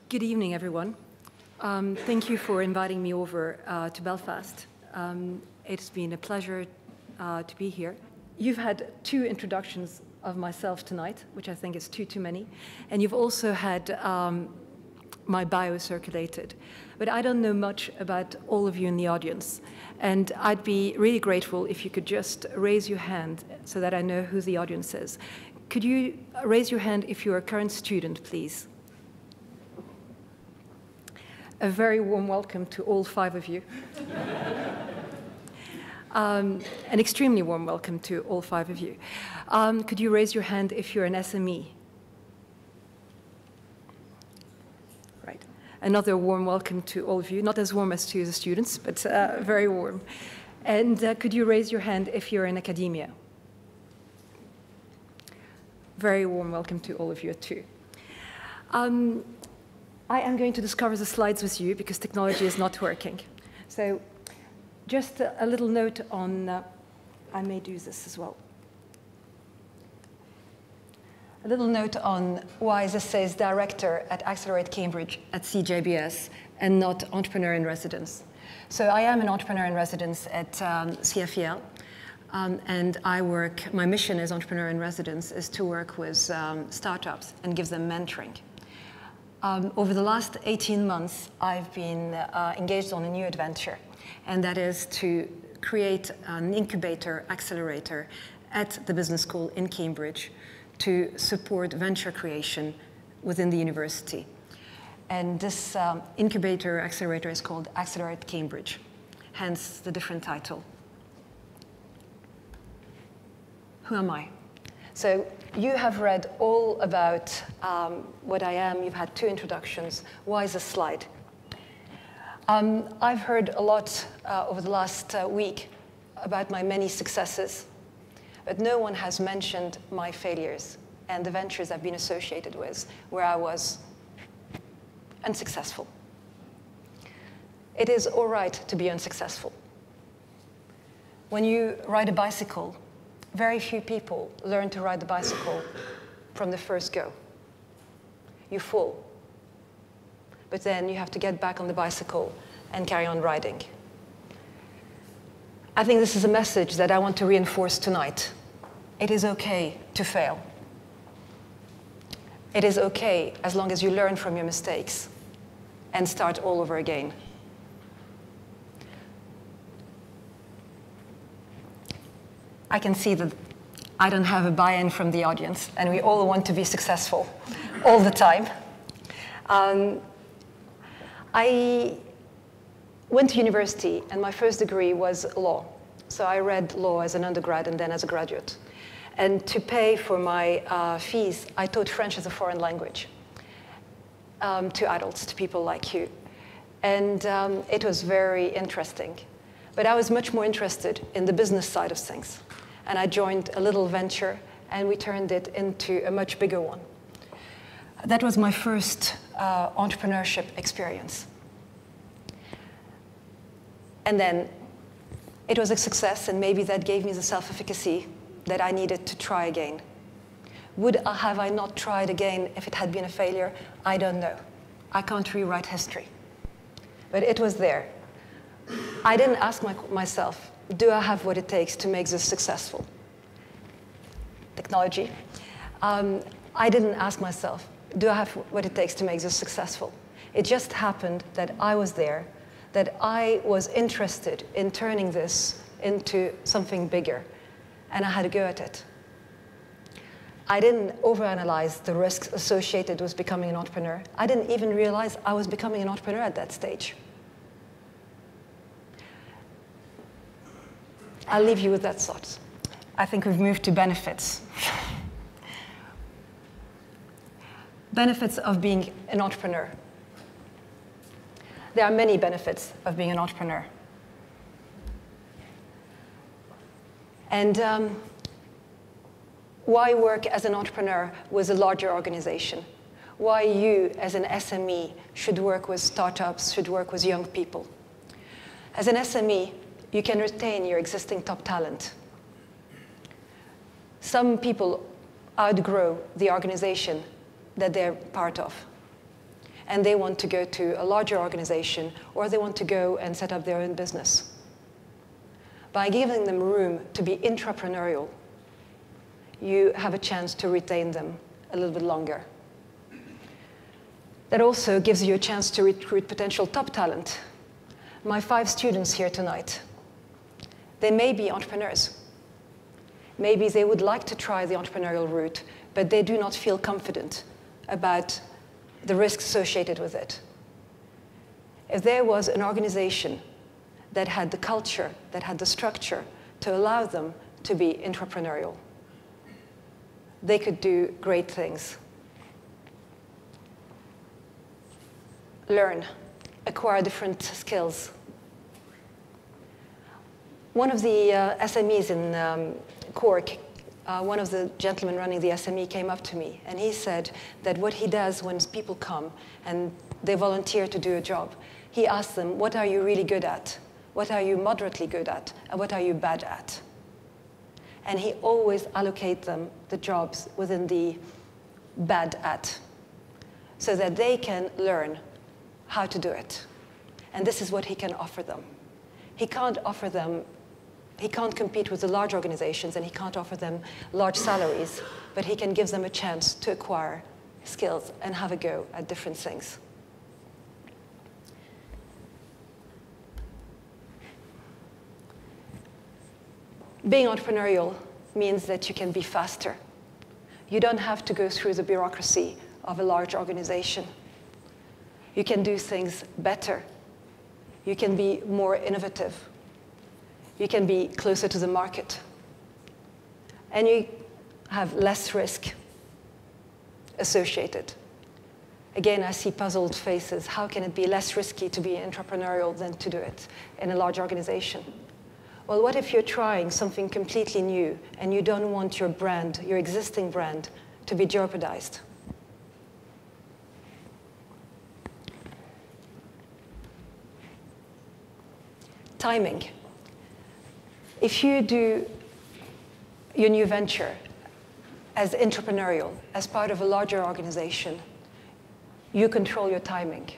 Good evening, everyone. Thank you for inviting me over to Belfast. It's been a pleasure to be here. You've had 2 introductions of myself tonight, which I think is too many. And you've also had my bio circulated. But I don't know much about all of you in the audience. And I'd be really grateful if you could just raise your hand so that I know who the audience is. Could you raise your hand if you're a current student, please? A very warm welcome to all 5 of you. An extremely warm welcome to all 5 of you. Could you raise your hand if you're an SME? Right. Another warm welcome to all of you, not as warm as to the students, but very warm. And could you raise your hand if you're in academia? Very warm welcome to all of you too. I am going to discover the slides with you because technology is not working. So just a little note on, I may do this as well. A little note on why this says Director at Accelerate Cambridge at CJBS and not Entrepreneur in Residence. So I am an Entrepreneur in Residence at CFEL. And my mission as Entrepreneur in Residence is to work with startups and give them mentoring. Over the last 18 months, I've been engaged on a new adventure, and that is to create an incubator accelerator at the business school in Cambridge to support venture creation within the university. And this incubator accelerator is called Accelerate Cambridge, hence the different title. Who am I? So you have read all about what I am. You've had 2 introductions. Why is this slide? I've heard a lot over the last week about my many successes, but no one has mentioned my failures and the ventures I've been associated with where I was unsuccessful. It is all right to be unsuccessful. When you ride a bicycle, very few people learn to ride the bicycle from the first go. You fall. But then you have to get back on the bicycle and carry on riding. I think this is a message that I want to reinforce tonight. It is okay to fail. It is okay as long as you learn from your mistakes and start all over again. I can see that I don't have a buy-in from the audience, and we all want to be successful all the time. I went to university, and my first degree was law. So I read law as an undergrad and then as a graduate. And to pay for my fees, I taught French as a foreign language to adults, to people like you. And it was very interesting. But I was much more interested in the business side of things. And I joined a little venture, and we turned it into a much bigger one. That was my first entrepreneurship experience. And then it was a success, and maybe that gave me the self-efficacy that I needed to try again. Have I not tried again if it had been a failure? I don't know. I can't rewrite history. But it was there. I didn't ask myself, do I have what it takes to make this successful? Technology. I didn't ask myself, do I have what it takes to make this successful? It just happened that I was there, that I was interested in turning this into something bigger, and I had a go at it. I didn't overanalyze the risks associated with becoming an entrepreneur. I didn't even realize I was becoming an entrepreneur at that stage. I'll leave you with that thought. I think we've moved to benefits. Benefits of being an entrepreneur. There are many benefits of being an entrepreneur. And why work as an entrepreneur with a larger organization? Why you, as an SME, should work with startups, should work with young people. As an SME, you can retain your existing top talent. Some people outgrow the organization that they're part of. and they want to go to a larger organization, or they want to go and set up their own business. By giving them room to be intrapreneurial, you have a chance to retain them a little bit longer. That also gives you a chance to recruit potential top talent. My 5 students here tonight, they may be entrepreneurs. Maybe they would like to try the entrepreneurial route, but they do not feel confident about the risks associated with it. If there was an organization that had the culture, that had the structure to allow them to be intrapreneurial, they could do great things. Learn, acquire different skills. One of the SMEs in Cork, one of the gentlemen running the SME came up to me, and he said that what he does when people come and they volunteer to do a job, he asks them, what are you really good at? What are you moderately good at? And what are you bad at? And he always allocates them the jobs within the bad at, so that they can learn how to do it. And this is what he can offer them. He can't compete with the large organizations, and he can't offer them large salaries, but he can give them a chance to acquire skills and have a go at different things. Being entrepreneurial means that you can be faster. You don't have to go through the bureaucracy of a large organization. You can do things better. You can be more innovative. You can be closer to the market. And you have less risk associated. Again, I see puzzled faces. How can it be less risky to be entrepreneurial than to do it in a large organization? Well, what if you're trying something completely new and you don't want your brand, your existing brand, to be jeopardized? Timing. If you do your new venture as entrepreneurial, as part of a larger organization, you control your timing.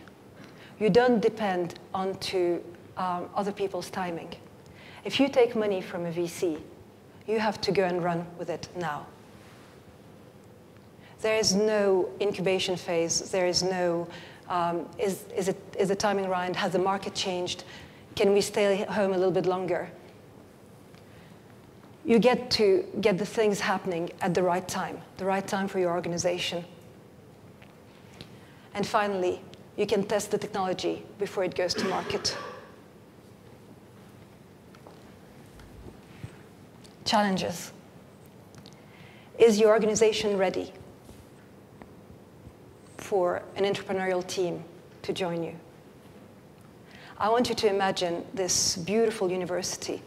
You don't depend on other people's timing. If you take money from a VC, you have to go and run with it now. There is no incubation phase. There is no, is the timing right? Has the market changed? Can we stay home a little bit longer? You get to get the things happening at the right time for your organization. And finally, you can test the technology before it goes to market. Challenges. Is your organization ready for an entrepreneurial team to join you? I want you to imagine this beautiful university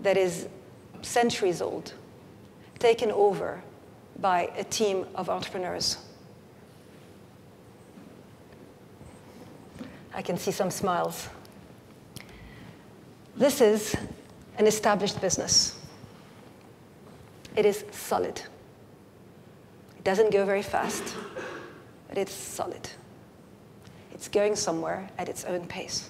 that is centuries old, taken over by a team of entrepreneurs. I can see some smiles. This is an established business. It is solid. It doesn't go very fast, but it's solid. It's going somewhere at its own pace.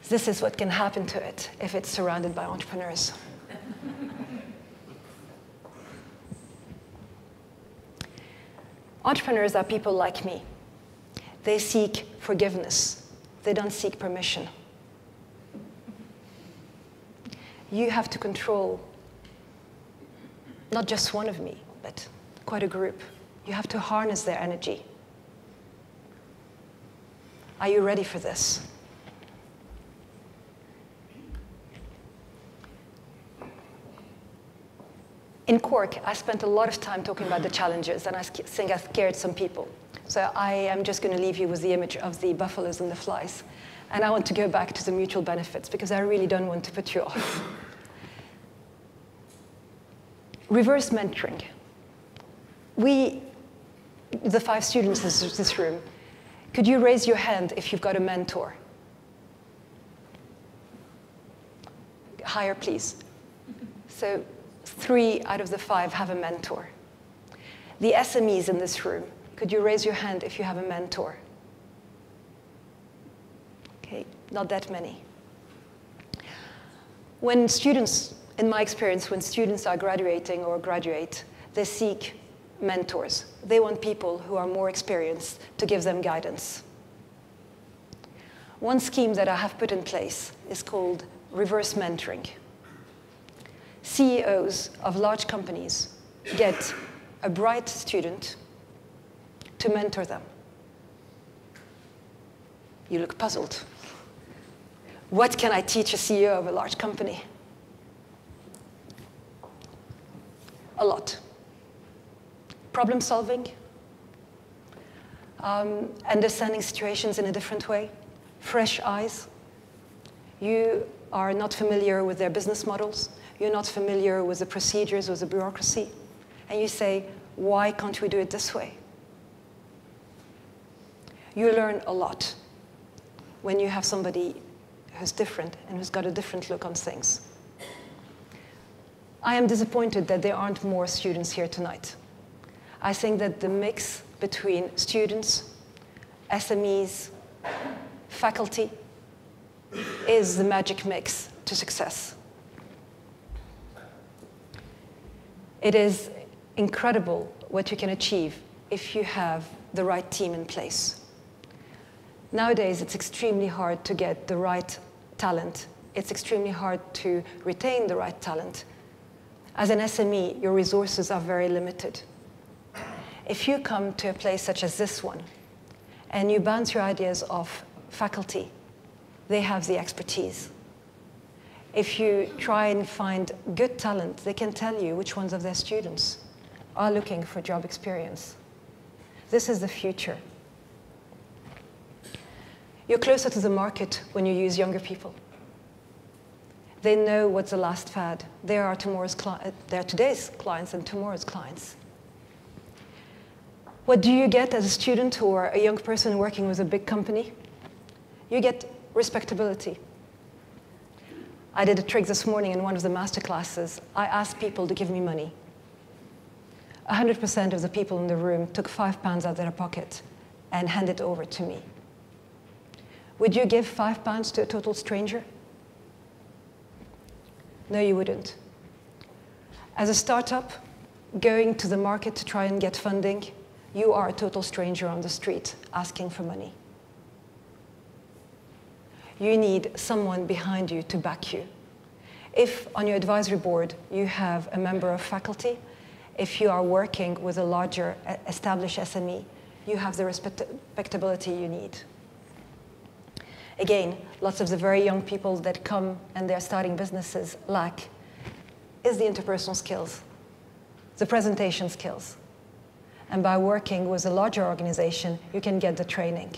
This is what can happen to it if it's surrounded by entrepreneurs. Entrepreneurs are people like me. They seek forgiveness. They don't seek permission. You have to control not just one of me, but quite a group. You have to harness their energy. Are you ready for this? In Cork, I spent a lot of time talking about the challenges, and I think I scared some people. So I am just going to leave you with the image of the buffaloes and the flies. And I want to go back to the mutual benefits, because I really don't want to put you off. Reverse mentoring. We, the 5 students in this room, could you raise your hand if you've got a mentor? Higher, please. So 3 out of the 5 have a mentor. The SMEs in this room, could you raise your hand if you have a mentor? Okay, not that many. When students, in my experience, when students are graduating or graduate, they seek mentors. They want people who are more experienced to give them guidance. One scheme that I have put in place is called reverse mentoring. CEOs of large companies get a bright student to mentor them. You look puzzled. What can I teach a CEO of a large company? A lot. Problem solving, understanding situations in a different way, fresh eyes. You are not familiar with their business models. You're not familiar with the procedures, with the bureaucracy. And you say, why can't we do it this way? You learn a lot when you have somebody who's different and who's got a different look on things. I am disappointed that there aren't more students here tonight. I think that the mix between students, SMEs, faculty is the magic mix to success. It is incredible what you can achieve if you have the right team in place. Nowadays, it's extremely hard to get the right talent. It's extremely hard to retain the right talent. As an SME, your resources are very limited. If you come to a place such as this one, and you bounce your ideas off faculty, they have the expertise. If you try and find good talent, they can tell you which ones of their students are looking for job experience. This is the future. You're closer to the market when you use younger people. They know what's the last fad. They are today's clients and tomorrow's clients. What do you get as a student or a young person working with a big company? You get respectability. I did a trick this morning in one of the master classes. I asked people to give me money. 100% of the people in the room took £5 out of their pocket and handed it over to me. Would you give £5 to a total stranger? No, you wouldn't. As a startup, going to the market to try and get funding, you are a total stranger on the street asking for money. You need someone behind you to back you. If on your advisory board you have a member of faculty, if you are working with a larger established SME, you have the respectability you need. Again, lots of the very young people that come and they're starting businesses lack is the interpersonal skills, the presentation skills. And by working with a larger organization, you can get the training.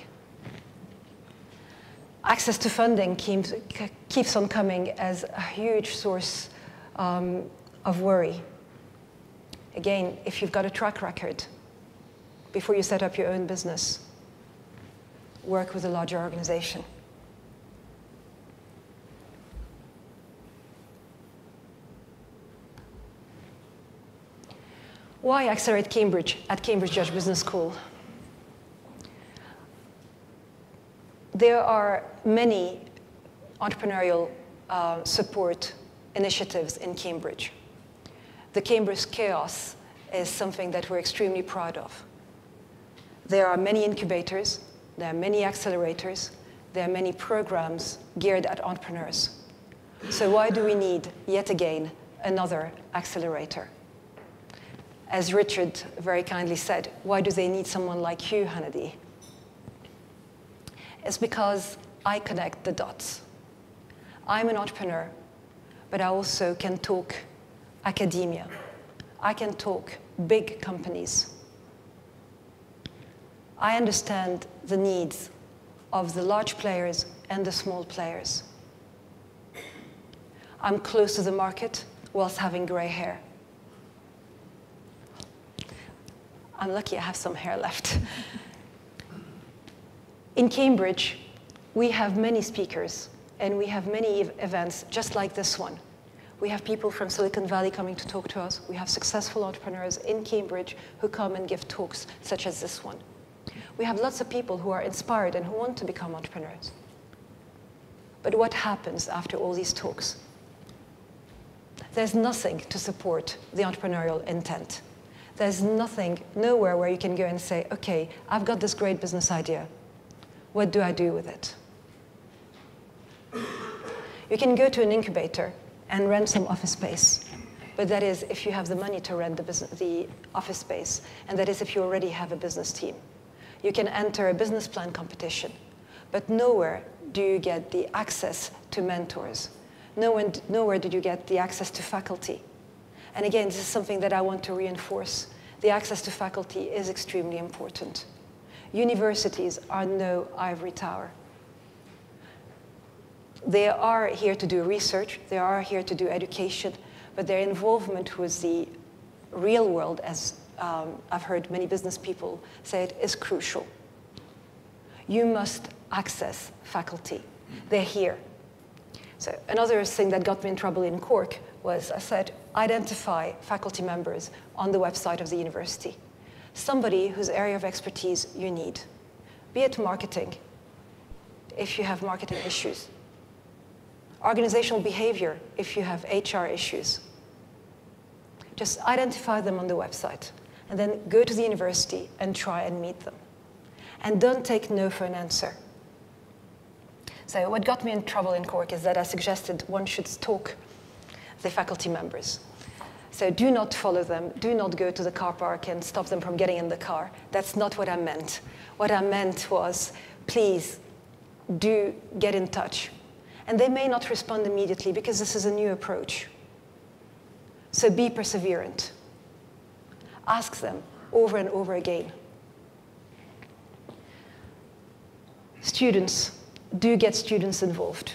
Access to funding keeps on coming as a huge source of worry. Again, if you've got a track record, before you set up your own business, work with a larger organization. Why accelerate Cambridge at Cambridge Judge Business School? There are many entrepreneurial support initiatives in Cambridge. The Cambridge Chaos is something that we're extremely proud of. There are many incubators, there are many accelerators, there are many programs geared at entrepreneurs. So why do we need, yet again, another accelerator? As Richard very kindly said, why do they need someone like you, Hanadi? It's because I connect the dots. I'm an entrepreneur, but I also can talk academia. I can talk big companies. I understand the needs of the large players and the small players. I'm close to the market whilst having gray hair. I'm lucky I have some hair left. In Cambridge, we have many speakers, and we have many events just like this one. We have people from Silicon Valley coming to talk to us. We have successful entrepreneurs in Cambridge who come and give talks such as this one. We have lots of people who are inspired and who want to become entrepreneurs. But what happens after all these talks? There's nothing to support the entrepreneurial intent. There's nothing, nowhere where you can go and say, okay, I've got this great business idea. What do I do with it? You can go to an incubator and rent some office space. But that is if you have the money to rent the office space, and that is if you already have a business team. You can enter a business plan competition, but nowhere do you get the access to mentors. Nowhere did you get the access to faculty. And again, this is something that I want to reinforce. The access to faculty is extremely important. Universities are no ivory tower. They are here to do research, they are here to do education, but their involvement with the real world, as I've heard many business people say it, is crucial. You must access faculty. They're here. So another thing that got me in trouble in Cork was I said, identify faculty members on the website of the university. Somebody whose area of expertise you need. Be it marketing, if you have marketing issues. Organizational behavior, if you have HR issues. Just identify them on the website, and then go to the university and try and meet them. And don't take no for an answer. So what got me in trouble in Cork is that I suggested one should stalk the faculty members. So do not follow them, do not go to the car park and stop them from getting in the car. That's not what I meant. What I meant was, please, do get in touch. And they may not respond immediately because this is a new approach. So be perseverant. Ask them over and over again. Students, do get students involved.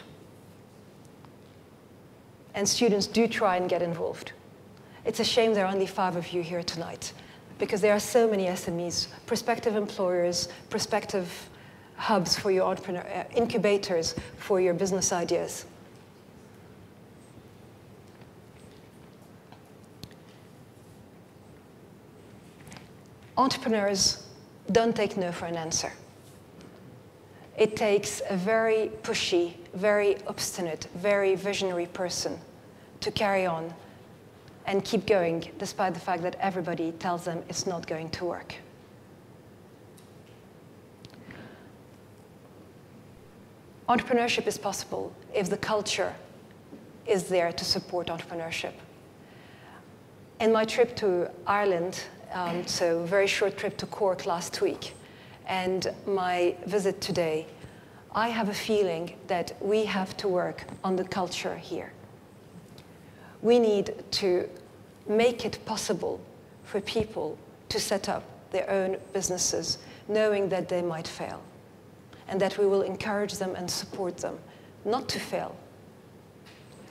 And students do try and get involved. It's a shame there are only 5 of you here tonight, because there are so many SMEs, prospective employers, prospective hubs for your entrepreneur, incubators for your business ideas. Entrepreneurs don't take no for an answer. It takes a very pushy, very obstinate, very visionary person to carry on and keep going, despite the fact that everybody tells them it's not going to work. Entrepreneurship is possible if the culture is there to support entrepreneurship. In my trip to Ireland, so a very short trip to Cork last week, and my visit today, I have a feeling that we have to work on the culture here. We need to make it possible for people to set up their own businesses, knowing that they might fail, and that we will encourage them and support them, not to fail.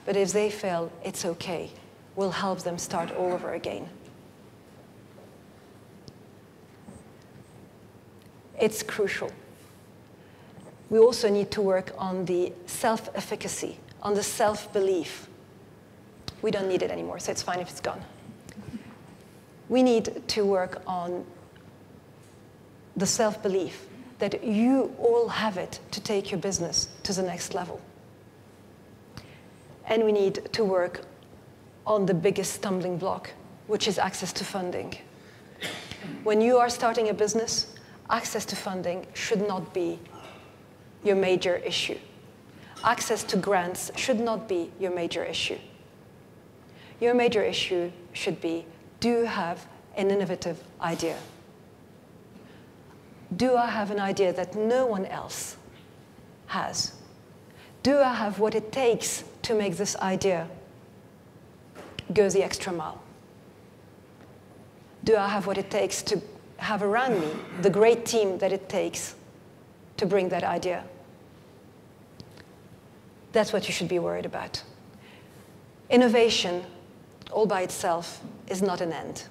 But if they fail, it's okay. We'll help them start all over again. It's crucial. We also need to work on the self-efficacy, on the self-belief. We don't need it anymore, so it's fine if it's gone. We need to work on the self-belief that you all have it to take your business to the next level. And we need to work on the biggest stumbling block, which is access to funding. When you are starting a business, access to funding should not be your major issue. Access to grants should not be your major issue. Your major issue should be, do you have an innovative idea? Do I have an idea that no one else has? Do I have what it takes to make this idea go the extra mile? Do I have what it takes to have around me the great team that it takes to bring that idea? That's what you should be worried about. Innovation, all by itself, is not an end.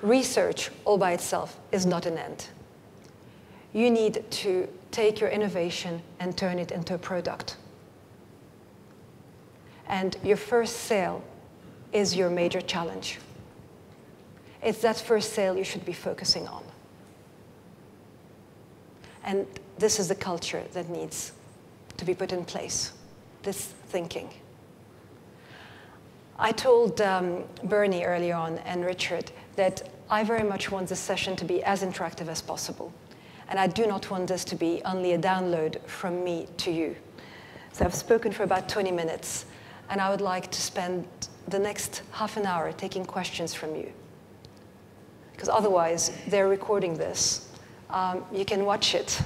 Research, all by itself, is not an end. You need to take your innovation and turn it into a product. And your first sale is your major challenge. It's that first sale you should be focusing on. And this is the culture that needs to be put in place, this thinking. I told Bernie earlier on and Richard that I very much want this session to be as interactive as possible. And I do not want this to be only a download from me to you. So I've spoken for about 20 minutes, and I would like to spend the next half an hour taking questions from you. Because otherwise, they're recording this. You can watch it.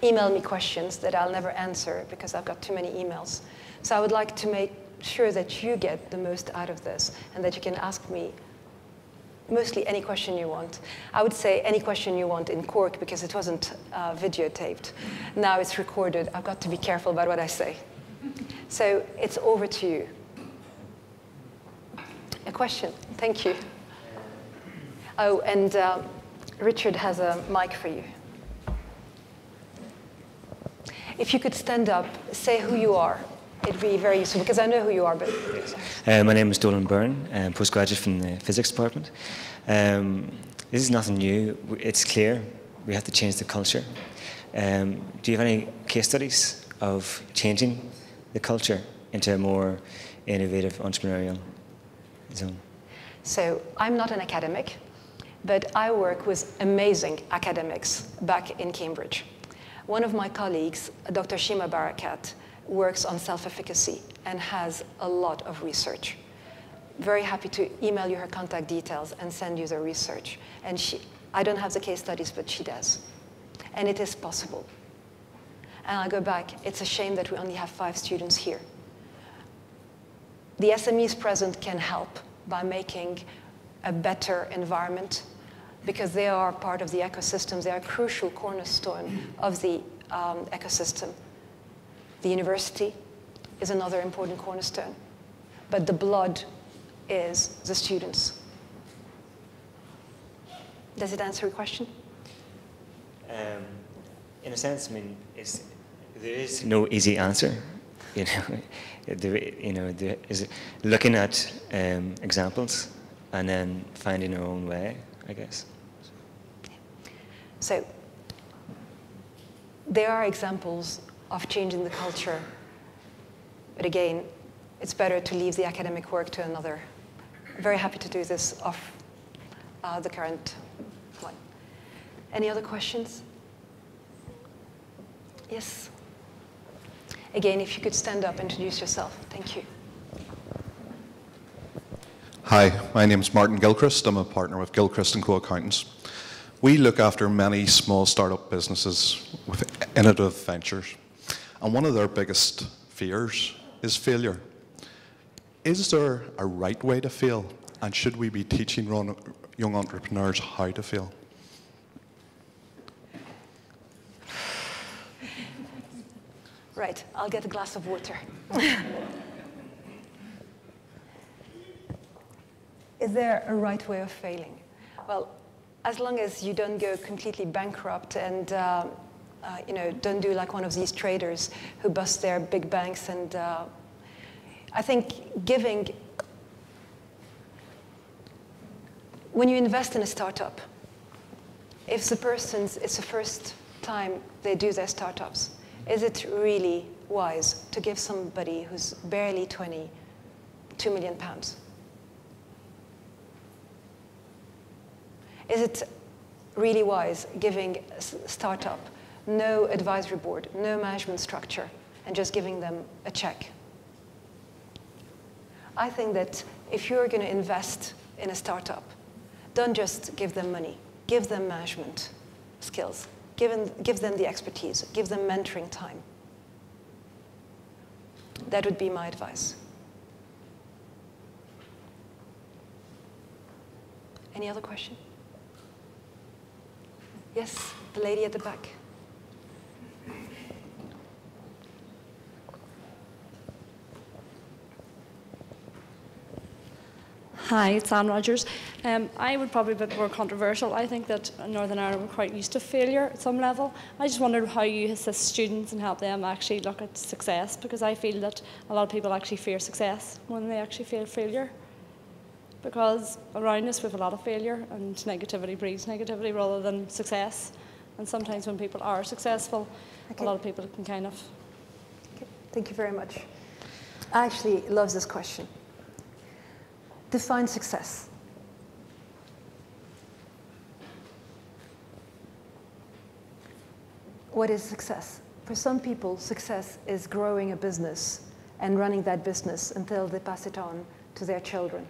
Email me questions that I'll never answer because I've got too many emails. So I would like to make sure that you get the most out of this and that you can ask me mostly any question you want. I would say any question you want in Cork because it wasn't videotaped. Now it's recorded. I've got to be careful about what I say. So it's over to you. A question. Thank you. Oh, and Richard has a mic for you. If you could stand up, say who you are. It'd be very useful, because I know who you are, but... My name is Dolan Byrne, postgraduate from the physics department. This is nothing new. It's clear we have to change the culture. Do you have any case studies of changing the culture into a more innovative, entrepreneurial zone? So I'm not an academic, but I work with amazing academics back in Cambridge. One of my colleagues, Dr. Sheena Lewis, works on self-efficacy and has a lot of research. Very happy to email you her contact details and send you the research. And I don't have the case studies, but she does. And it is possible. And I'll go back. It's a shame that we only have 5 students here. The SMEs present can help by making a better environment because they are part of the ecosystems. They are a crucial cornerstone of the ecosystem. The university is another important cornerstone. But the blood is the students. Does it answer your question? In a sense, I mean, there is no easy answer. There is looking at examples and then finding our own way, I guess. So there are examples of changing the culture. But again, it's better to leave the academic work to another. I'm very happy to do this off the current one. Any other questions? Yes? Again, if you could stand up, introduce yourself. Thank you. Hi, my name is Martin Gilchrist. I'm a partner with Gilchrist & Co Accountants. We look after many small startup businesses with innovative ventures. And one of their biggest fears is failure. Is there a right way to fail? And should we be teaching young entrepreneurs how to fail? Right, I'll get a glass of water. Is there a right way of failing? Well, as long as you don't go completely bankrupt and don't do like one of these traders who bust their big banks. And I think when you invest in a startup, if the it's the first time they do their startups, is it really wise to give somebody who's barely 20 £2 million? Is it really wise giving a startup no advisory board, no management structure, and just giving them a check? I think that if you're going to invest in a startup, don't just give them money, give them management skills, give them the expertise, give them mentoring time. That would be my advice. Any other question? Yes, the lady at the back. Hi, it's Anne Rogers. I would probably be a bit more controversial. I think that in Northern Ireland we're quite used to failure at some level. I just wondered how you assist students and help them actually look at success, because I feel that a lot of people actually fear success when they actually feel failure. Because around us we have a lot of failure, and negativity breeds negativity rather than success. And sometimes when people are successful, a lot of people can kind of... Okay. Thank you very much. I actually love this question. Define success. What is success? For some people, success is growing a business and running that business until they pass it on to their children.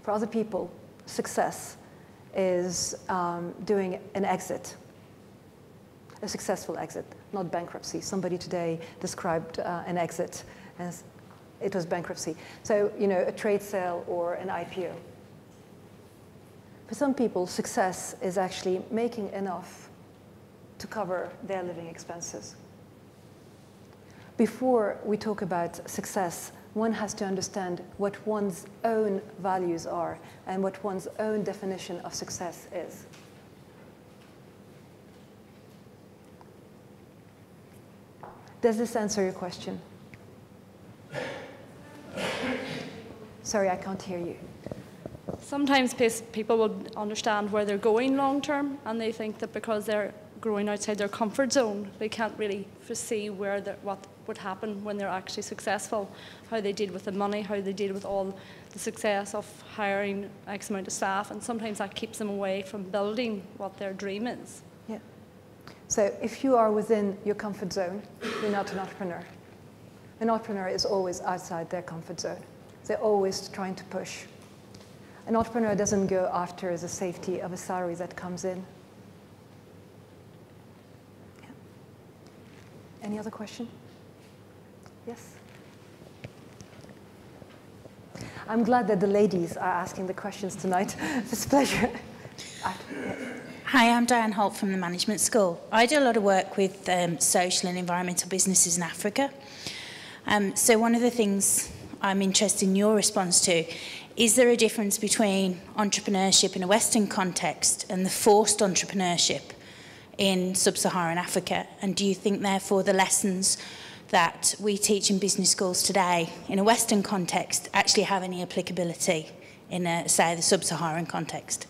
For other people, success is doing an exit, a successful exit, not bankruptcy. Somebody today described an exit as it was bankruptcy. So, you know, a trade sale or an IPO. For some people, success is actually making enough to cover their living expenses. Before we talk about success, one has to understand what one's own values are and what one's own definition of success is. Does this answer your question? Sorry, I can't hear you. Sometimes people will understand where they're going long term, and they think that because they're growing outside their comfort zone, they can't really foresee what would happen when they're actually successful, how they deal with the money, how they deal with all the success of hiring X amount of staff, and sometimes that keeps them away from building what their dream is. Yeah. So if you are within your comfort zone, you're not an entrepreneur. An entrepreneur is always outside their comfort zone. They're always trying to push. An entrepreneur doesn't go after the safety of a salary that comes in. Yeah. Any other question? Yes? I'm glad that the ladies are asking the questions tonight. It's a pleasure. Hi, I'm Diane Holt from the Management School. I do a lot of work with social and environmental businesses in Africa. So one of the things I'm interested in your response to, is there a difference between entrepreneurship in a Western context and the forced entrepreneurship in sub-Saharan Africa? And do you think, therefore, the lessons that we teach in business schools today in a Western context actually have any applicability in, say, the sub-Saharan context?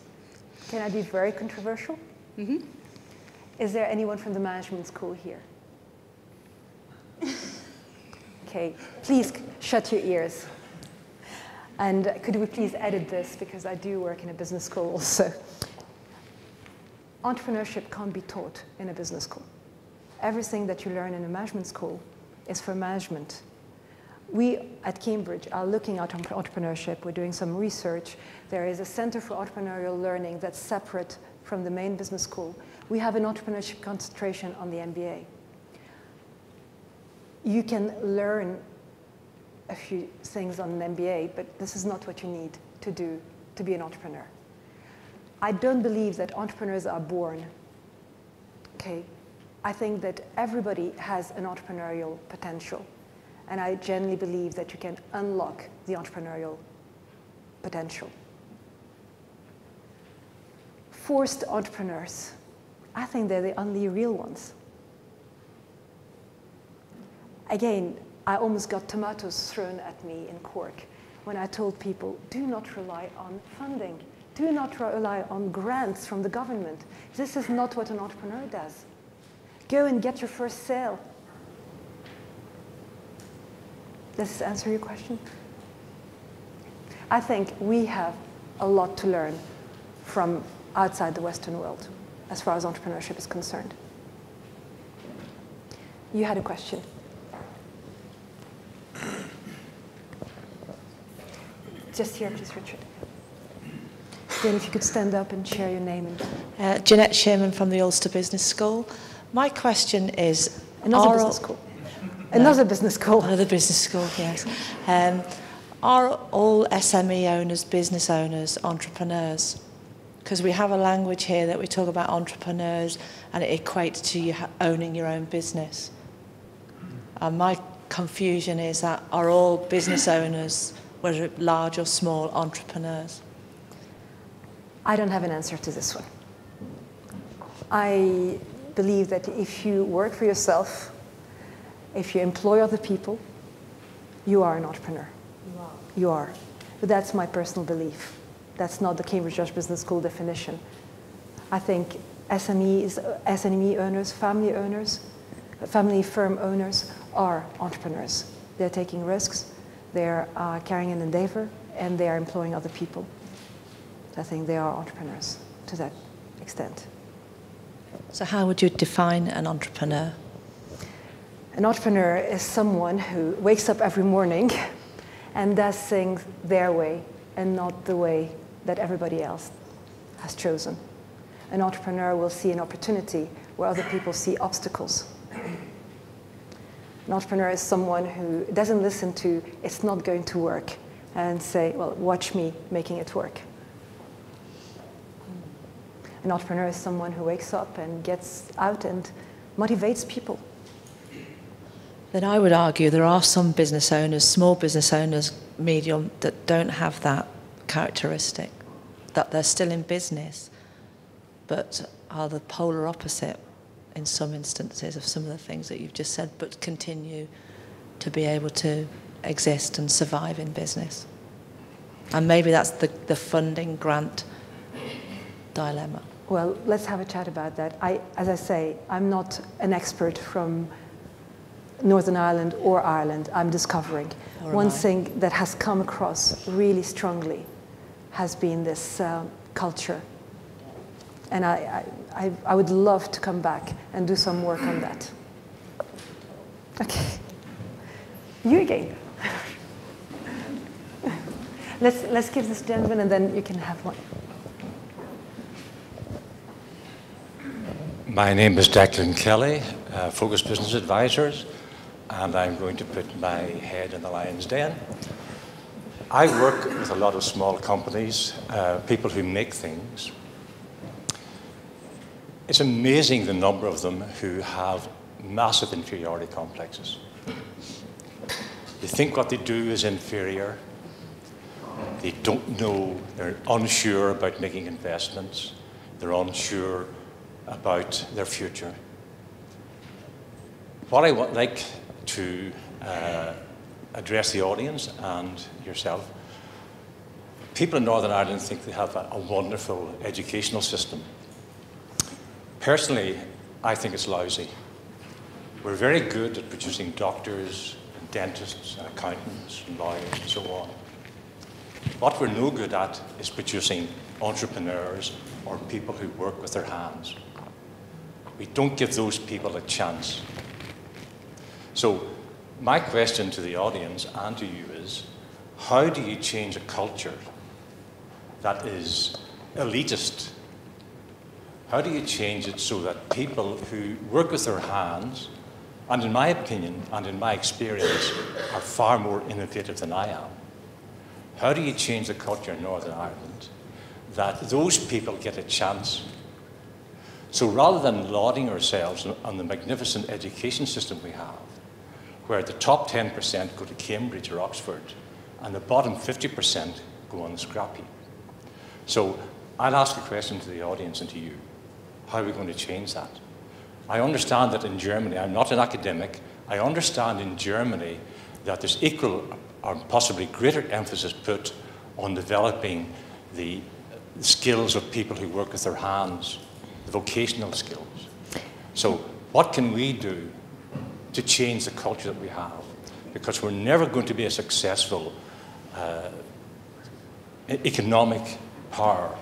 Can I be very controversial? Mm-hmm. Is there anyone from the management school here? Okay, please shut your ears. And could we please edit this, because I do work in a business school also. Entrepreneurship can't be taught in a business school. Everything that you learn in a management school is for management. We at Cambridge are looking at entrepreneurship. We're doing some research. There is a Center for Entrepreneurial Learning that's separate from the main business school. We have an entrepreneurship concentration on the MBA. You can learn a few things on an MBA, but this is not what you need to do to be an entrepreneur. I don't believe that entrepreneurs are born. Okay? I think that everybody has an entrepreneurial potential. And I genuinely believe that you can unlock the entrepreneurial potential. Forced entrepreneurs, I think they're the only real ones. Again, I almost got tomatoes thrown at me in Cork when I told people, do not rely on funding. Do not rely on grants from the government. This is not what an entrepreneur does. Go and get your first sale. Does this answer your question? I think we have a lot to learn from outside the Western world as far as entrepreneurship is concerned. You had a question. Just here, please, Richard. Then if you could stand up and share your name. And Jeanette Sherman from the Ulster Business School. My question is... Another business school. Another business school. Another business school, yes. Are all SME owners, business owners, entrepreneurs? Because we have a language here that we talk about entrepreneurs and it equates to you owning your own business. My confusion is that are all business owners, whether large or small, entrepreneurs? I don't have an answer to this one. I believe that if you work for yourself, if you employ other people, you are an entrepreneur. You are. But that's my personal belief. That's not the Cambridge George Business School definition. I think SME owners, family firm owners are entrepreneurs. They're taking risks, they're carrying an endeavor, and they are employing other people. I think they are entrepreneurs to that extent. So how would you define an entrepreneur? An entrepreneur is someone who wakes up every morning and does things their way and not the way that everybody else has chosen. An entrepreneur will see an opportunity where other people see obstacles. An entrepreneur is someone who doesn't listen to, it's not going to work, and say, well, watch me making it work. An entrepreneur is someone who wakes up and gets out and motivates people. Then I would argue there are some business owners, small business owners, medium, that don't have that characteristic, that they're still in business, but are the polar opposite in some instances of some of the things that you've just said, but continue to be able to exist and survive in business. And maybe that's the funding grant dilemma. Well, let's have a chat about that. As I say, I'm not an expert from Northern Ireland or Ireland. I'm discovering. One thing that has come across really strongly has been this culture. And I would love to come back and do some work on that. Okay. You again. Let's give this gentleman, and then you can have one. My name is Declan Kelly, Focus Business Advisors, and I'm going to put my head in the lion's den. I work with a lot of small companies, people who make things. It's amazing the number of them who have massive inferiority complexes. They think what they do is inferior. They don't know, they're unsure about making investments. They're unsure about their future. What I would like to address the audience and yourself, people in Northern Ireland think they have a wonderful educational system. Personally, I think it's lousy. We're very good at producing doctors, and dentists, and accountants, and lawyers, and so on. What we're no good at is producing entrepreneurs or people who work with their hands. We don't give those people a chance. So my question to the audience and to you is, how do you change a culture that is elitist? How do you change it so that people who work with their hands, and in my opinion and in my experience, are far more innovative than I am? How do you change the culture in Northern Ireland that those people get a chance? So rather than lauding ourselves on the magnificent education system we have, where the top 10% go to Cambridge or Oxford, and the bottom 50% go on the scrap heap. So I'll ask a question to the audience and to you. How are we going to change that? I understand that in Germany, I'm not an academic, I understand in Germany that there's equal or possibly greater emphasis put on developing the skills of people who work with their hands, the vocational skills. So what can we do to change the culture that we have? Because we're never going to be a successful economic power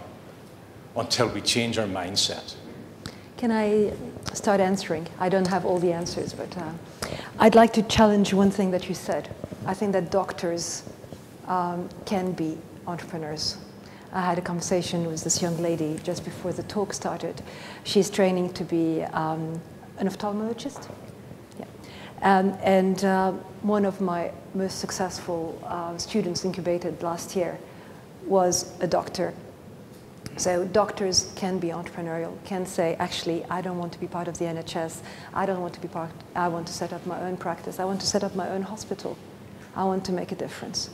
until we change our mindset. Can I start answering? I don't have all the answers, but I'd like to challenge one thing that you said. I think that doctors can be entrepreneurs. I had a conversation with this young lady just before the talk started. She's training to be an ophthalmologist. Yeah. And one of my most successful students incubated last year was a doctor. So doctors can be entrepreneurial, can say, actually, I don't want to be part of the NHS. I don't want to be part, I want to set up my own practice. I want to set up my own hospital. I want to make a difference.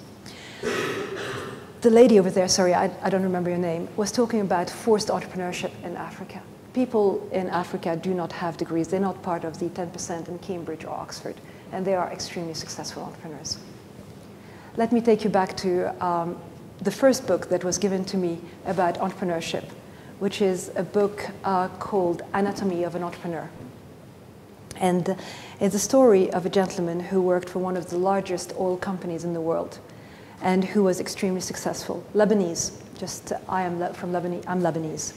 the lady over there, sorry, I don't remember your name, was talking about forced entrepreneurship in Africa. People in Africa do not have degrees. They're not part of the 10% in Cambridge or Oxford, and they are extremely successful entrepreneurs. Let me take you back to the first book that was given to me about entrepreneurship, which is a book called Anatomy of an Entrepreneur. And it's a story of a gentleman who worked for one of the largest oil companies in the world and who was extremely successful. Lebanese, I'm Lebanese.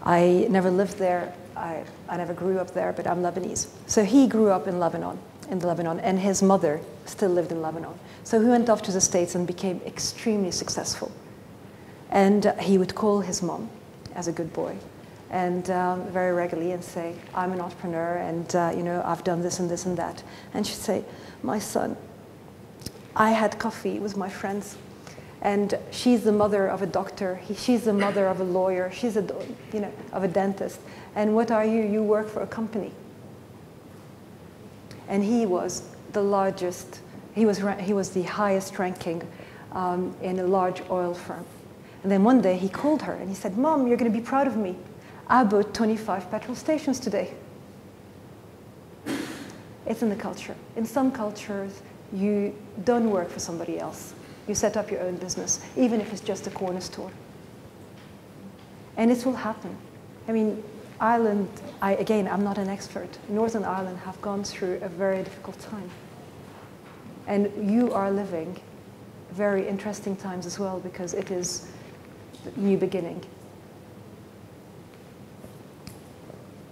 I never lived there, I never grew up there, but I'm Lebanese. So he grew up in Lebanon, and his mother still lived in Lebanon. So he went off to the States and became extremely successful. And he would call his mom as a good boy, and very regularly, and say, I'm an entrepreneur, and I've done this and this and that. And she'd say, my son, I had coffee with my friends, and she's the mother of a doctor, she's the mother of a lawyer, she's of a dentist, and what are you? You work for a company. And he was the largest, he was the highest ranking in a large oil firm. And then one day he called her and he said, Mom, you're going to be proud of me. I bought 25 petrol stations today. It's in the culture. In some cultures, you don't work for somebody else. You set up your own business, even if it's just a corner store. And it will happen. I mean, Ireland, I'm not an expert. Northern Ireland have gone through a very difficult time. And you are living very interesting times as well, because it is a new beginning.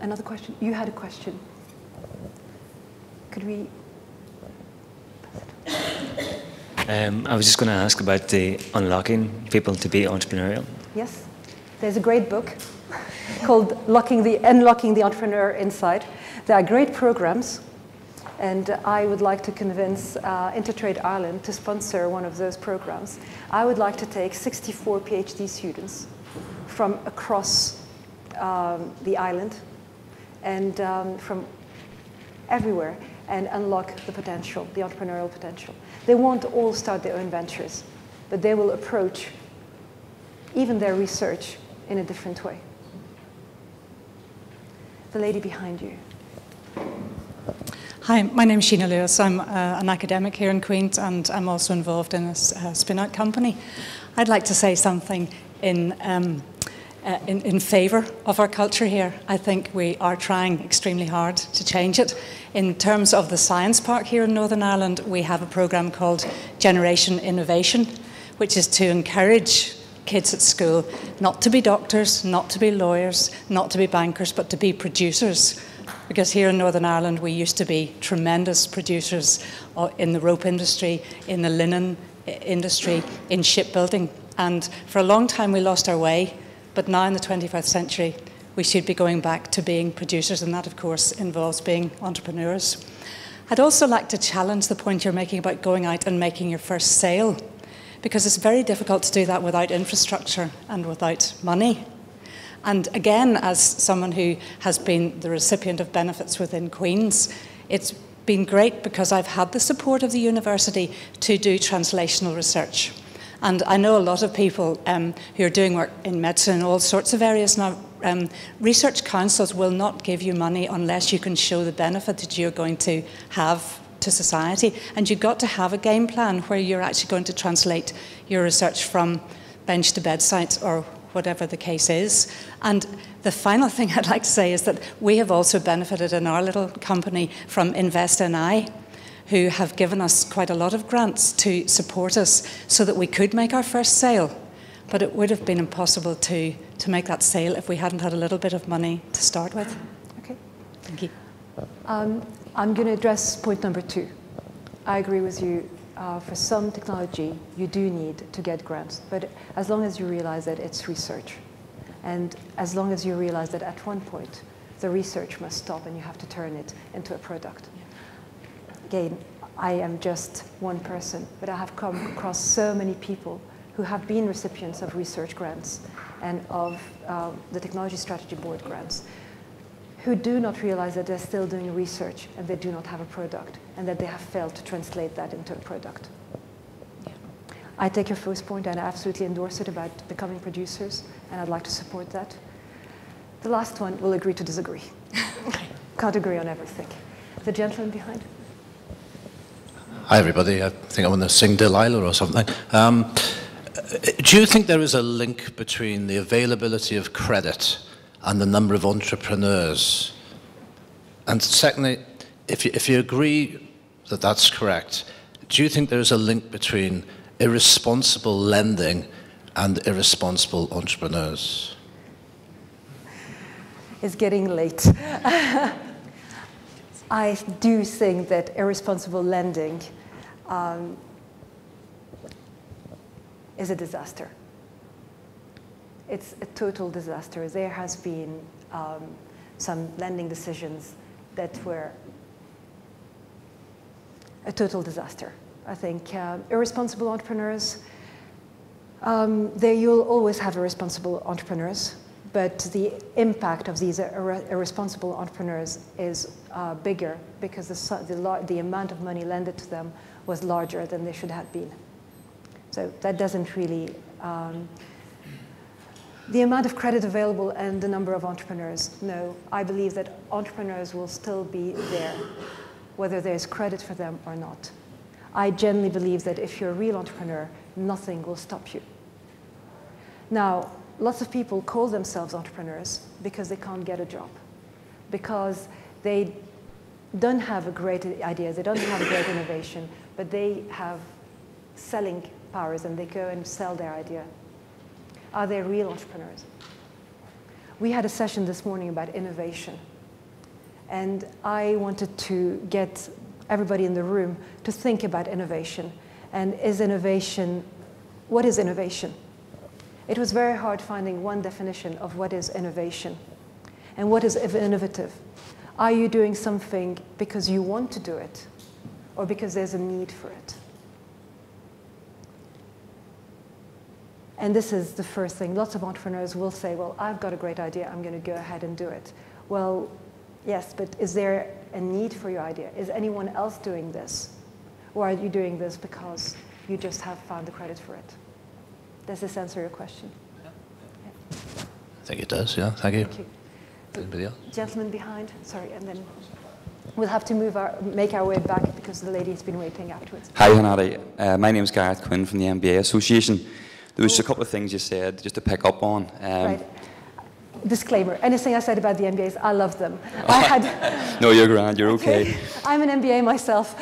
Another question? You had a question. Could we? I was just going to ask about the unlocking people to be entrepreneurial. Yes. There's a great book called Unlocking the Entrepreneur Inside. There are great programs, and I would like to convince Intertrade Ireland to sponsor one of those programs. I would like to take 64 PhD students from across the island and from everywhere, and unlock the potential, the entrepreneurial potential. They won't all start their own ventures, but they will approach even their research in a different way. The lady behind you. Hi, my name is Sheena Lewis. I'm an academic here in Queen's, and I'm also involved in a spin-out company. I'd like to say something in favour of our culture here. I think we are trying extremely hard to change it. In terms of the Science Park here in Northern Ireland, we have a programme called Generation Innovation, which is to encourage kids at school not to be doctors, not to be lawyers, not to be bankers, but to be producers. Because here in Northern Ireland, we used to be tremendous producers in the rope industry, in the linen industry, in shipbuilding. And for a long time, we lost our way. But now in the 21st century, we should be going back to being producers, and that, of course, involves being entrepreneurs. I'd also like to challenge the point you're making about going out and making your first sale, because it's very difficult to do that without infrastructure and without money. And again, as someone who has been the recipient of benefits within Queen's, it's been great because I've had the support of the university to do translational research. And I know a lot of people who are doing work in medicine and all sorts of areas now. Research councils will not give you money unless you can show the benefit that you're going to have to society. And you've got to have a game plan where you're actually going to translate your research from bench to bedside or whatever the case is. And the final thing I'd like to say is that we have also benefited in our little company from Invest NI, who have given us quite a lot of grants to support us so that we could make our first sale. But it would have been impossible to make that sale if we hadn't had a little bit of money to start with. Okay. Thank you. I'm going to address point number 2. I agree with you. For some technology, you do need to get grants, but as long as you realize that it's research, and as long as you realize that at one point, the research must stop and you have to turn it into a product. Again, I am just one person, but I have come across so many people who have been recipients of research grants and of the Technology Strategy Board grants, who do not realize that they're still doing research and they do not have a product, and that they have failed to translate that into a product. I take your first point and I absolutely endorse it about becoming producers, and I'd like to support that. The last one, we'll agree to disagree. Can't agree on everything. The gentleman behind. Hi everybody, I think I'm going to sing Delilah or something. Do you think there is a link between the availability of credit and the number of entrepreneurs? And secondly, if you agree that that's correct, do you think there is a link between irresponsible lending and irresponsible entrepreneurs? It's getting late. I do think that irresponsible lending is a disaster. It's a total disaster. There has been some lending decisions that were a total disaster. I think irresponsible entrepreneurs, you'll always have irresponsible entrepreneurs, but the impact of these irresponsible entrepreneurs is bigger because the amount of money lended to them was larger than they should have been. So that doesn't really, the amount of credit available and the number of entrepreneurs, no. I believe that entrepreneurs will still be there, whether there's credit for them or not. I genuinely believe that if you're a real entrepreneur, nothing will stop you. Now, lots of people call themselves entrepreneurs because they can't get a job, because they don't have a great idea, they don't have a great innovation, but they have selling powers and they go and sell their idea. Are they real entrepreneurs? We had a session this morning about innovation, and I wanted to get everybody in the room to think about innovation. And what is innovation? It was very hard finding one definition of what is innovation and what is innovative. Are you doing something because you want to do it or because there's a need for it? And this is the first thing. Lots of entrepreneurs will say, well, I've got a great idea, I'm going to go ahead and do it. Well, yes, but is there a need for your idea? Is anyone else doing this? Or are you doing this because you just have found the credit for it? Does this answer your question? Yeah. I think it does, yeah. Thank you. Thank you. Anybody else? Gentleman behind, sorry, and then we'll have to make our way back because the lady has been waiting afterwards. Hi, Hanadi. My name is Gareth Quinn from the MBA Association. There was a couple of things you said just to pick up on. Right. Disclaimer, anything I said about the MBAs, I love them. No, you're grand, you're okay. I'm an MBA myself,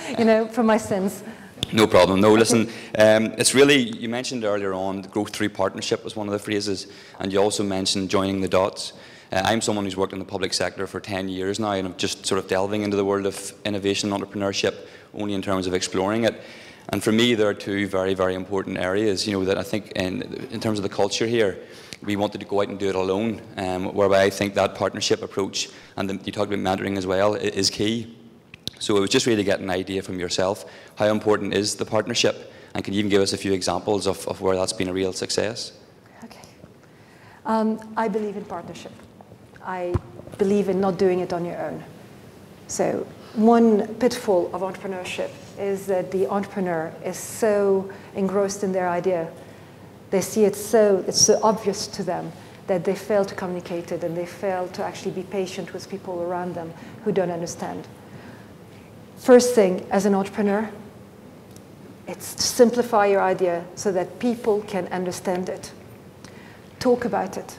from my sins. No problem. No, listen, it's really, you mentioned earlier on, the growth through partnership was one of the phrases, and you also mentioned joining the dots. I'm someone who's worked in the public sector for 10 years now, and I'm just sort of delving into the world of innovation and entrepreneurship, only in terms of exploring it. And for me, there are two very, very important areas, that I think in terms of the culture here, we wanted to go out and do it alone, whereby I think that partnership approach, and you talked about mentoring as well, is key. So it was just really to get an idea from yourself, how important is the partnership, and can you even give us a few examples of where that's been a real success? Okay. I believe in partnership. I believe in not doing it on your own. So one pitfall of entrepreneurship is that the entrepreneur is so engrossed in their idea, they see it's so obvious to them that they fail to communicate it and they fail to actually be patient with people around them who don't understand. First thing, as an entrepreneur, it's to simplify your idea so that people can understand it. Talk about it.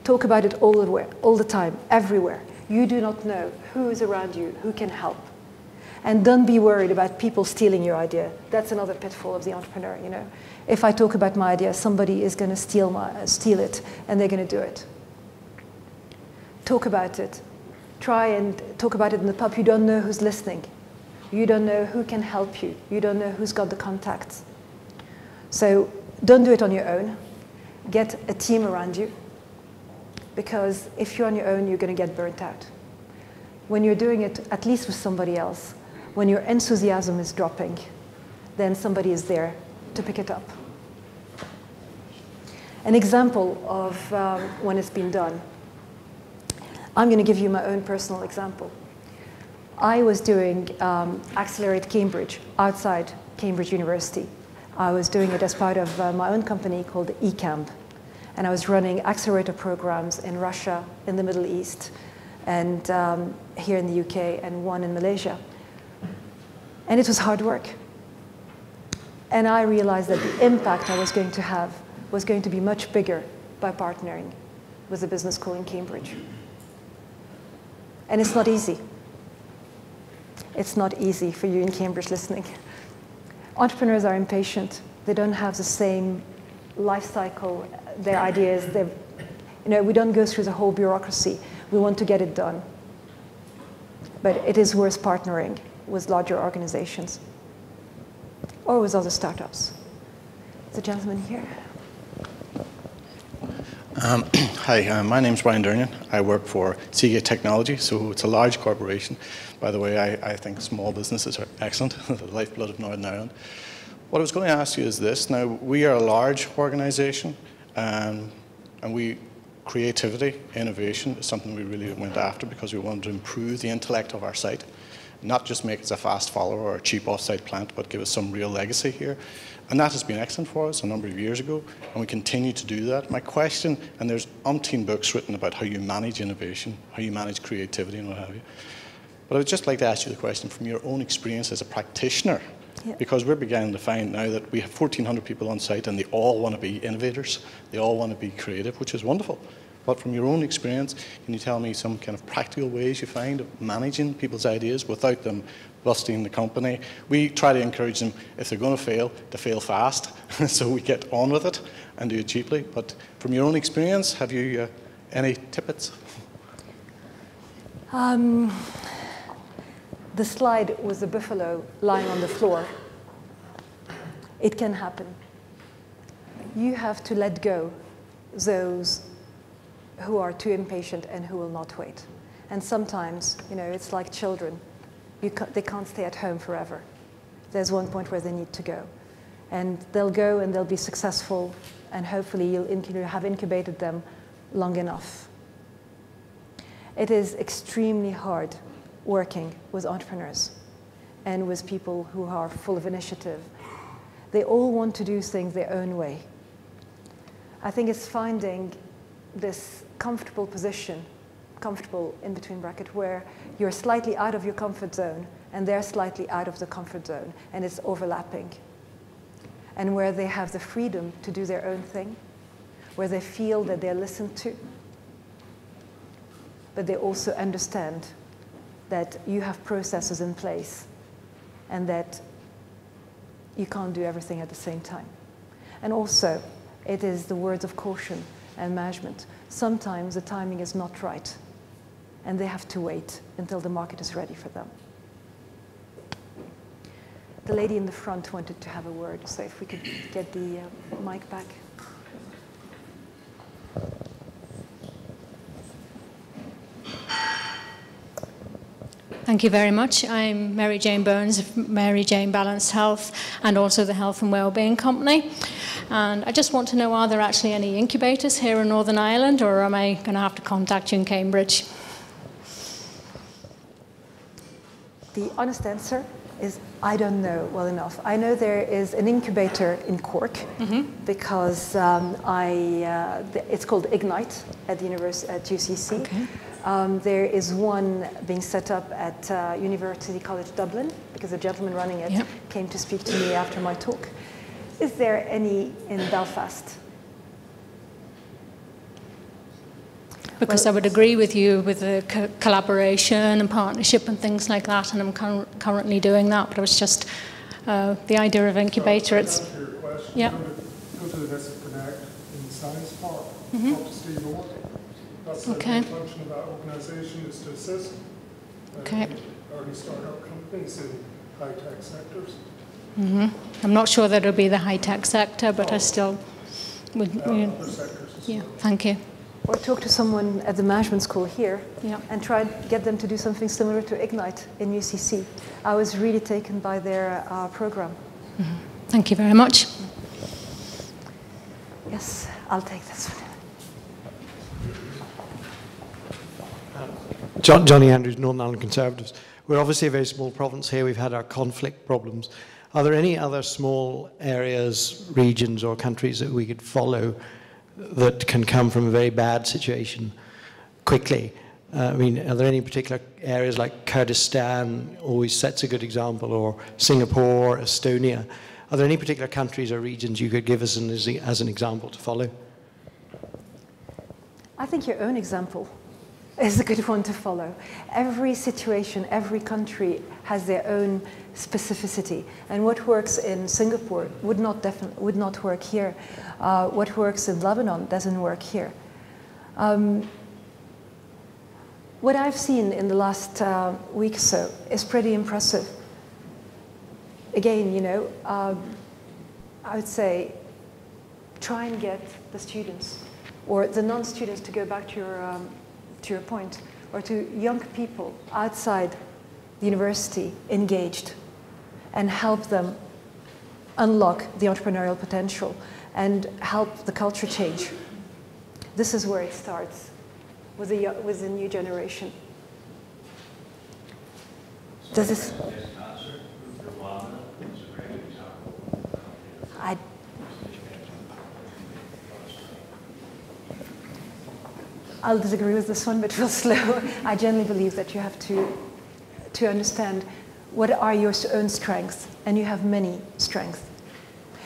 Talk about it all the time, everywhere. You do not know who is around you, who can help. And don't be worried about people stealing your idea. That's another pitfall of the entrepreneur, If I talk about my idea, somebody is going to steal it, and they're going to do it. Talk about it. Try and talk about it in the pub. You don't know who's listening. You don't know who can help you. You don't know who's got the contacts. So don't do it on your own. Get a team around you, because if you're on your own, you're going to get burnt out. When you're doing it, at least with somebody else, when your enthusiasm is dropping, then somebody is there to pick it up. An example of when it's been done. I'm going to give you my own personal example. I was doing Accelerate Cambridge outside Cambridge University I was doing it as part of my own company called eCamp. And I was running accelerator programs in Russia, in the Middle East, and here in the UK, and one in Malaysia. And it was hard work. And I realized that the impact I was going to have was going to be much bigger by partnering with a business school in Cambridge. And it's not easy. It's not easy for you in Cambridge listening. Entrepreneurs are impatient. They don't have the same life cycle, their ideas. We don't go through the whole bureaucracy. We want to get it done. But it is worth partnering with larger organizations or with other startups. The gentleman here. Hi, my name's Brian Durnian. I work for Seagate Technology, so it's a large corporation. By the way, I think small businesses are excellent, the lifeblood of Northern Ireland. What I was going to ask you is this. Now, we are a large organization, and creativity, innovation is something we really went after because we wanted to improve the intellect of our site, not just make us a fast follower or a cheap off-site plant, but give us some real legacy here. And that has been excellent for us a number of years ago, and we continue to do that. My question, and there's umpteen books written about how you manage innovation, how you manage creativity and what have you. But I would just like to ask you the question from your own experience as a practitioner, because we're beginning to find now that we have 1,400 people on site and they all want to be innovators, they all want to be creative, which is wonderful. But from your own experience, can you tell me some kind of practical ways you find of managing people's ideas without them busting the company? We try to encourage them, if they're going to fail fast, so we get on with it and do it cheaply. But from your own experience, have you any tippets? The slide with the buffalo lying on the floor. It can happen. You have to let go those who are too impatient and who will not wait. And sometimes, it's like children. They can't stay at home forever. There's one point where they need to go. And they'll go and they'll be successful, and hopefully you'll have incubated them long enough. It is extremely hard working with entrepreneurs and with people who are full of initiative. They all want to do things their own way. I think it's finding this comfortable position, comfortable in between bracket, where you're slightly out of your comfort zone and they're slightly out of the comfort zone, and it's overlapping. And where they have the freedom to do their own thing, where they feel that they're listened to, but they also understand that you have processes in place and that you can't do everything at the same time. And also, it is the words of caution and management. Sometimes the timing is not right, and they have to wait until the market is ready for them. The lady in the front wanted to have a word, so if we could get the mic back. Thank you very much. I'm Mary Jane Burns of Mary Jane Balanced Health and also the Health and Wellbeing Company. And I just want to know, are there actually any incubators here in Northern Ireland, or am I going to have to contact you in Cambridge? The honest answer is I don't know well enough. I know there is an incubator in Cork because it's called Ignite at the at UCC. Okay. There is one being set up at University College Dublin because the gentleman running it came to speak to me after my talk. Is there any in Belfast? Because I would agree with you with the collaboration and partnership and things like that, and I'm currently doing that, but it was just the idea of incubator. It's Go to the Visit Connect in the Science Park, talk to Steve Owen. That's the main function of that organisation, is to assist early startup companies in high-tech sectors. I'm not sure that it'll be the high-tech sector, but I still would. Other sectors as well. Thank you. Or talk to someone at the management school here and try and get them to do something similar to Ignite in UCC. I was really taken by their program. Thank you very much. Yes, I'll take this one. Johnny Andrews, Northern Ireland Conservatives. We're obviously a very small province here. We've had our conflict problems. Are there any other small areas, regions, or countries that we could follow that can come from a very bad situation quickly? I mean, are there any particular areas like Kurdistan always sets a good example, or Singapore, Estonia? Are there any particular countries or regions you could give us as an example to follow? I think your own example is a good one to follow. Every situation, every country has their own specificity, and what works in Singapore would not work here. What works in Lebanon doesn't work here. What I've seen in the last week or so is pretty impressive. Again, you know, I would say try and get the students or the non-students, to go back to your point, or to young people outside the university engaged, and help them unlock the entrepreneurial potential and help the culture change. This is where it starts, with the new generation. Does this? I'll disagree with this one, but real slow. I generally believe that you have to understand what are your own strengths, and you have many strengths.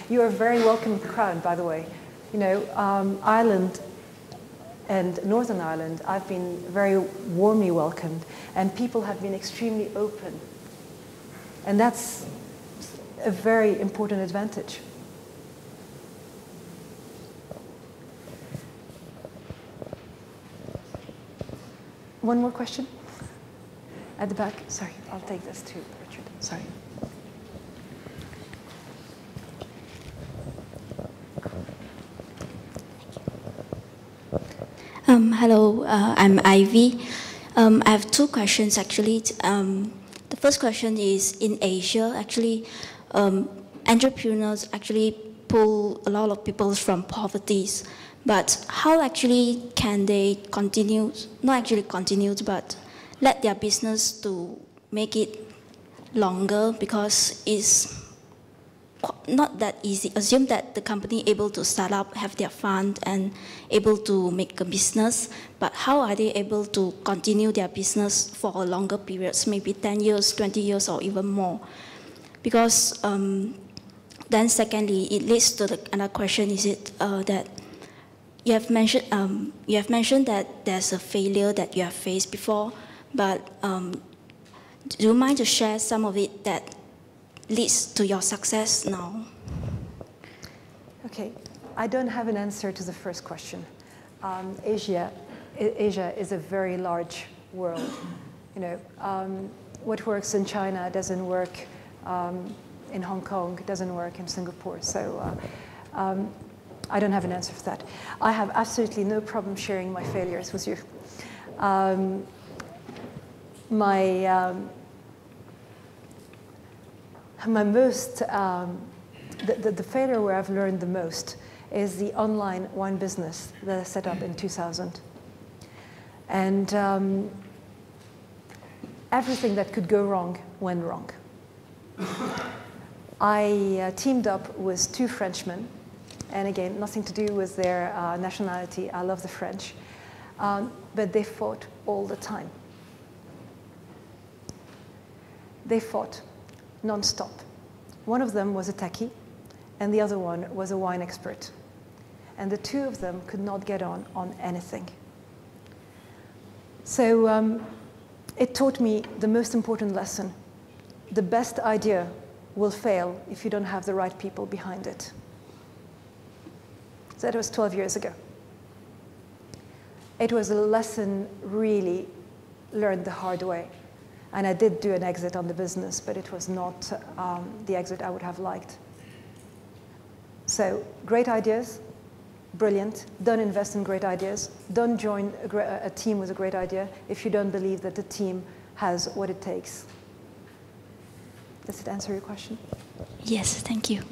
You are a very welcome crowd, by the way. You know, Ireland and Northern Ireland, I've been very warmly welcomed, and people have been extremely open. And that's a very important advantage. One more question? At the back? Sorry, I'll take this too, Richard. Sorry. Hello, I'm Ivy. I have two questions actually. The first question is, in Asia, actually, entrepreneurs actually pull a lot of people from poverty. But how actually can they continue, not actually continue, but let their business to make it longer, because it's not that easy. Assume that the company able to start up, have their fund, and able to make a business, but how are they able to continue their business for a longer periods, maybe 10 years, 20 years, or even more? Because then secondly, it leads to another question, is it that you have mentioned that there's a failure that you have faced before, but do you mind to share some of it that leads to your success now? Okay, I don't have an answer to the first question. Asia is a very large world. You know, what works in China doesn't work in Hong Kong, doesn't work in Singapore. So I don't have an answer for that. I have absolutely no problem sharing my failures with you. The failure where I've learned the most is the online wine business that I set up in 2000. And everything that could go wrong went wrong. I teamed up with two Frenchmen, and again, nothing to do with their nationality. I love the French. But they fought all the time. They fought non-stop. One of them was a techie, and the other one was a wine expert. And the two of them could not get on anything. So it taught me the most important lesson. The best idea will fail if you don't have the right people behind it. So that was 12 years ago. It was a lesson really learned the hard way. And I did do an exit on the business, but it was not the exit I would have liked. So great ideas, brilliant. Don't invest in great ideas. Don't join a team with a great idea if you don't believe that the team has what it takes. Does it answer your question? Yes, thank you.